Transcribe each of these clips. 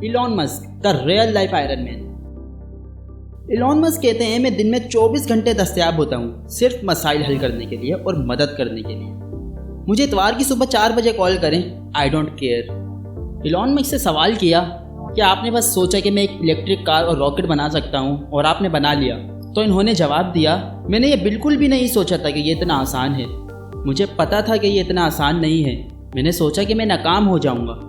Elon Musk the real life Iron Man. Elon Musk کہتے ہیں میں دن میں 24 گھنٹے دستیاب ہوتا ہوں صرف مسائل حل کرنے کے لیے اور مدد کرنے کے لیے۔ مجھے اتوار کی صبح 4 بجے کال کریں، I don't care. Elon Musk سے سوال کیا کہ آپ نے بس سوچا کہ میں ایک الیکٹرک کار اور راکٹ بنا سکتا ہوں اور آپ نے بنا لیا؟ تو انہوں نے جواب دیا، میں نے یہ بالکل بھی نہیں سوچا تھا کہ یہ اتنا آسان ہے۔ مجھے پتا تھا کہ یہ اتنا آسان نہیں ہے، میں نے سوچا کہ میں ناکام ہو جاؤں گا۔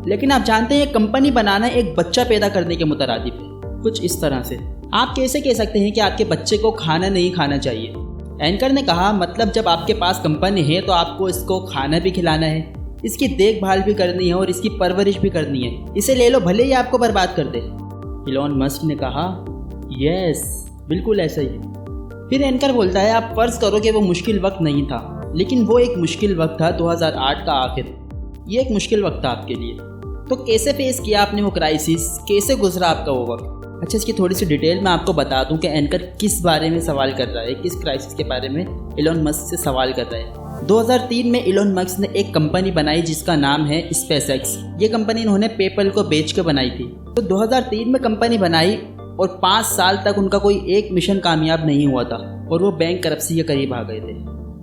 لیکن آپ جانتے ہیں ایک کمپنی بنانا ایک بچہ پیدا کرنے کے مترادف ہے، کچھ اس طرح سے۔ آپ کیسے کہہ سکتے ہیں کہ آپ کے بچے کو کھانا نہیں کھانا چاہیے؟ اینکر نے کہا، مطلب جب آپ کے پاس کمپنی ہے تو آپ کو اس کو کھانا بھی کھلانا ہے، اس کی دیکھ بھال بھی کرنی ہے اور اس کی پرورش بھی کرنی ہے، اسے لے لو بھلے ہی آپ کو برباد کر دے۔ ایلون مسک نے کہا، یس بالکل ایسا ہی ہے۔ پھر اینکر بولتا ہے، آپ فرض کرو کہ وہ مشکل وقت نہیں تھا، لیکن وہ ایک مشکل وقت تھا 2008 کا آخر۔ یہ ایک مشکل وقت تھا آپ کے لیے، تو کیسے فیس کیا آپ نے وہ کرائسس، کیسے گزرا آپ کا وہ وقت؟ اچھا، اس کی تھوڑی سی ڈیٹیل میں آپ کو بتا دوں کہ اینکر کس بارے میں سوال کر رہا ہے، کس کرائسس کے بارے میں ایلون مسک سے سوال کر رہا ہے۔ 2003 میں ایلون مسک نے ایک کمپنی بنائی جس کا نام ہے اسپیس ایکس۔ یہ کمپنی انہوں نے پے پل کو بیچ کے بنائی تھی۔ تو 2003 میں کمپنی بنائی اور 5 سال تک ان کا کوئی ایک مشن کامیاب نہیں ہوا تھا اور وہ بینک کرپسی کے قریب آ گئے تھے۔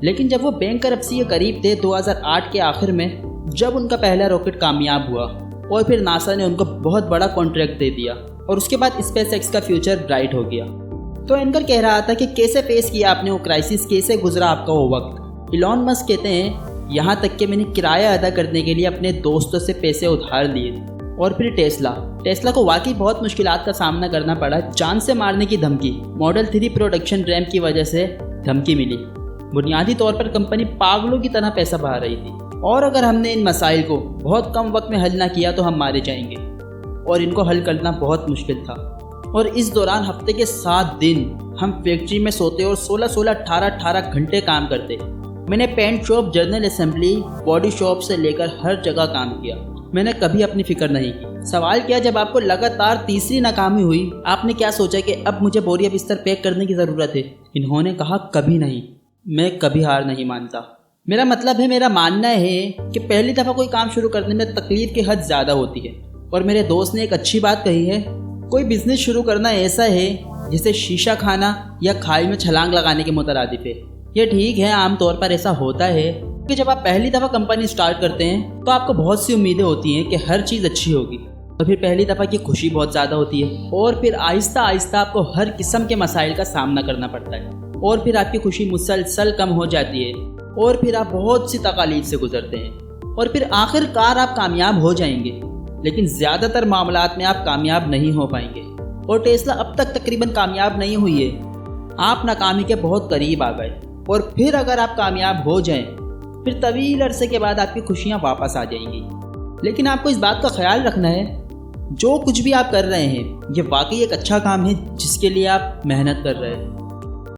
لیکن جب وہ بینک کرپسی کے قریب تھے 2008 کے آخر میں، جب ان کا پہلا راکٹ کامیاب ہوا اور پھر ناسا نے ان کو بہت بڑا کانٹریکٹ دے دیا اور اس کے بعد اسپیس ایکس کا فیوچر برائٹ ہو گیا۔ تو اینکر کہہ رہا تھا کہ کیسے فیس کیا آپ نے وہ کرائسس، کیسے گزرا آپ کا وہ وقت؟ ایلون مسک کہتے ہیں، یہاں تک کہ میں نے کرایہ ادا کرنے کے لیے اپنے دوستوں سے پیسے ادھار لیے۔ اور پھر ٹیسلا کو واقعی بہت مشکلات کا سامنا کرنا پڑا، جان سے مارنے کی دھمکی، ماڈل 3 پروڈکشن ریم کی وجہ سے دھمکی ملی۔ بنیادی طور پر کمپنی پاگلوں کی طرح پیسہ بہا رہی تھی، اور اگر ہم نے ان مسائل کو بہت کم وقت میں حل نہ کیا تو ہم مارے جائیں گے، اور ان کو حل کرنا بہت مشکل تھا۔ اور اس دوران ہفتے کے 7 دن ہم فیکٹری میں سوتے اور 18 گھنٹے کام کرتے۔ میں نے paint shop, general assembly, body shop سے لے کر ہر جگہ کام کیا۔ میں نے کبھی اپنی فکر نہیں کی۔ سوال کیا، جب آپ کو لگاتار تیسری ناکامی ہوئی، آپ نے کیا سوچا کہ اب مجھے بوریا بستر پیک کرنے کی ضرورت ہے؟ انہوں نے کہا، کبھی نہیں، میں کبھی ہار نہیں مانتا۔ میرا مطلب ہے، میرا ماننا ہے کہ پہلی دفعہ کوئی کام شروع کرنے میں تکلیف کی حد زیادہ ہوتی ہے۔ اور میرے دوست نے ایک اچھی بات کہی ہے، کوئی بزنس شروع کرنا ایسا ہے جیسے شیشہ کھانا یا کھائی میں چھلانگ لگانے کے مترادف ہے۔ یہ ٹھیک ہے، عام طور پر ایسا ہوتا ہے کہ جب آپ پہلی دفعہ کمپنی سٹارٹ کرتے ہیں تو آپ کو بہت سی امیدیں ہوتی ہیں کہ ہر چیز اچھی ہوگی، اور پھر پہلی دفعہ کی خوشی بہت زیادہ ہوتی ہے، اور پھر آہستہ آہستہ آپ کو ہر قسم کے مسائل کا سامنا کرنا پڑتا ہے، اور پھر آپ کی خوشی مسلسل کم ہو جاتی ہے، اور پھر آپ بہت سی تکالیف سے گزرتے ہیں، اور پھر آخر کار آپ کامیاب ہو جائیں گے۔ لیکن زیادہ تر معاملات میں آپ کامیاب نہیں ہو پائیں گے، اور ٹیسلا اب تک تقریباً کامیاب نہیں ہوئی ہے۔ آپ ناکامی کے بہت قریب آ گئے، اور پھر اگر آپ کامیاب ہو جائیں پھر طویل عرصے کے بعد آپ کی خوشیاں واپس آ جائیں گی۔ لیکن آپ کو اس بات کا خیال رکھنا ہے، جو کچھ بھی آپ کر رہے ہیں یہ واقعی ایک اچھا کام ہے جس کے لیے آپ محنت کر رہے ہیں۔